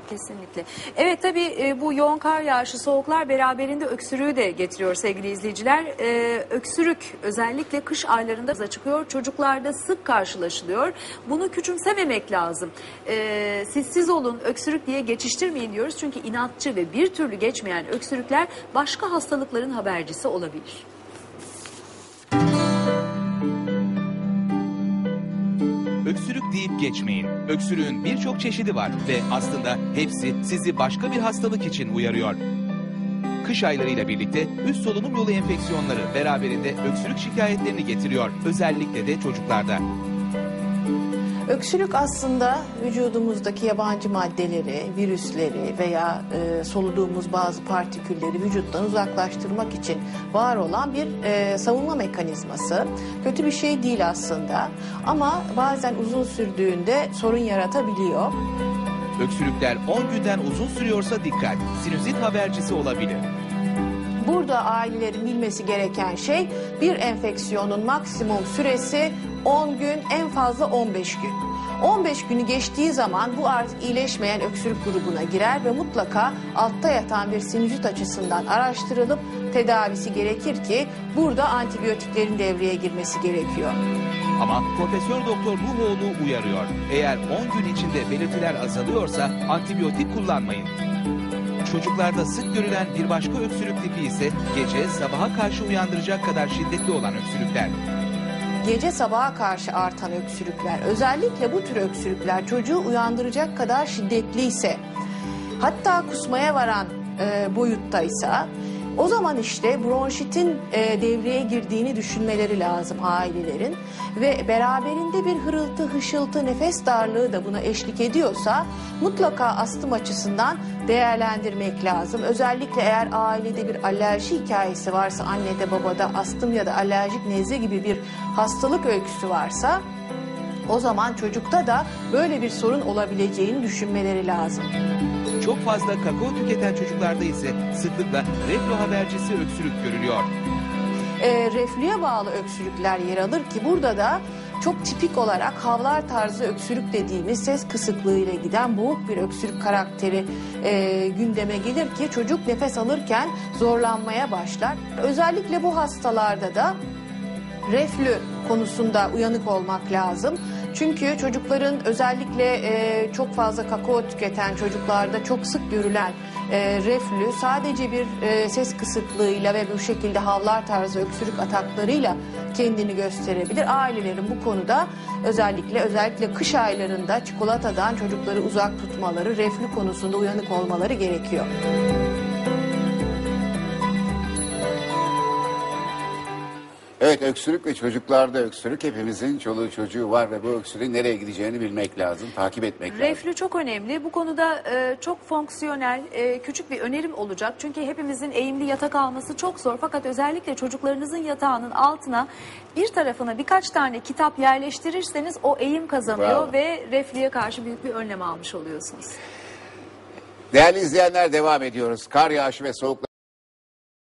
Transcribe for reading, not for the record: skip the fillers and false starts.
Kesinlikle. Evet, tabii bu yoğun kar yağışı, soğuklar beraberinde öksürüğü de getiriyor sevgili izleyiciler. Öksürük özellikle kış aylarında çıkıyor. Çocuklarda sık karşılaşılıyor. Bunu küçümsememek lazım. Siz olun, öksürük diye geçiştirmeyin diyoruz. Çünkü inatçı ve bir türlü geçmeyen öksürükler başka hastalıkların habercisi olabilir. Öksürük deyip geçmeyin. Öksürüğün birçok çeşidi var ve aslında hepsi sizi başka bir hastalık için uyarıyor. Kış aylarıyla birlikte üst solunum yolu enfeksiyonları beraberinde öksürük şikayetlerini getiriyor. Özellikle de çocuklarda. Öksürük aslında vücudumuzdaki yabancı maddeleri, virüsleri veya soluduğumuz bazı partikülleri vücuttan uzaklaştırmak için var olan bir savunma mekanizması. Kötü bir şey değil aslında ama bazen uzun sürdüğünde sorun yaratabiliyor. Öksürükler 10 günden uzun sürüyorsa dikkat, sinüzit habercisi olabilir. Burada ailelerin bilmesi gereken şey bir enfeksiyonun maksimum süresi 10 gün, en fazla 15 gün. 15 günü geçtiği zaman bu artık iyileşmeyen öksürük grubuna girer ve mutlaka altta yatan bir sinüzit açısından araştırılıp tedavisi gerekir ki burada antibiyotiklerin devreye girmesi gerekiyor. Ama Profesör Doktor Nuhoğlu uyarıyor. Eğer 10 gün içinde belirtiler azalıyorsa antibiyotik kullanmayın. Çocuklarda sık görülen bir başka öksürük tipi ise gece sabaha karşı uyandıracak kadar şiddetli olan öksürükler. Gece sabaha karşı artan öksürükler, özellikle bu tür öksürükler çocuğu uyandıracak kadar şiddetliyse, hatta kusmaya varan boyuttaysa, o zaman işte bronşitin devreye girdiğini düşünmeleri lazım ailelerin ve beraberinde bir hırıltı, hışıltı, nefes darlığı da buna eşlik ediyorsa mutlaka astım açısından değerlendirmek lazım. Özellikle eğer ailede bir alerji hikayesi varsa, annede babada astım ya da alerjik nezle gibi bir hastalık öyküsü varsa o zaman çocukta da böyle bir sorun olabileceğini düşünmeleri lazım. Çok fazla kakao tüketen çocuklarda ise sıklıkla reflü habercisi öksürük görülüyor. Reflüye bağlı öksürükler yer alır ki burada da çok tipik olarak havlar tarzı öksürük dediğimiz ses kısıklığıyla giden boğuk bir öksürük karakteri gündeme gelir ki çocuk nefes alırken zorlanmaya başlar. Özellikle bu hastalarda da reflü konusunda uyanık olmak lazım. Çünkü çocukların özellikle çok fazla kakao tüketen çocuklarda çok sık görülen reflü sadece bir ses kısıklığıyla ve bu şekilde havlar tarzı öksürük ataklarıyla kendini gösterebilir. Ailelerin bu konuda özellikle kış aylarında çikolatadan çocukları uzak tutmaları, reflü konusunda uyanık olmaları gerekiyor. Evet, öksürük ve çocuklarda öksürük, hepimizin çoluğu çocuğu var ve bu öksürüğün nereye gideceğini bilmek lazım, takip etmek lazım. Reflü çok önemli. Bu konuda çok fonksiyonel, küçük bir önerim olacak. Çünkü hepimizin eğimli yatak alması çok zor. Fakat özellikle çocuklarınızın yatağının altına bir tarafına birkaç tane kitap yerleştirirseniz o eğim kazanıyor. Bravo. Ve reflüye karşı büyük bir önlem almış oluyorsunuz. Değerli izleyenler, devam ediyoruz. Kar yağışı ve soğuklar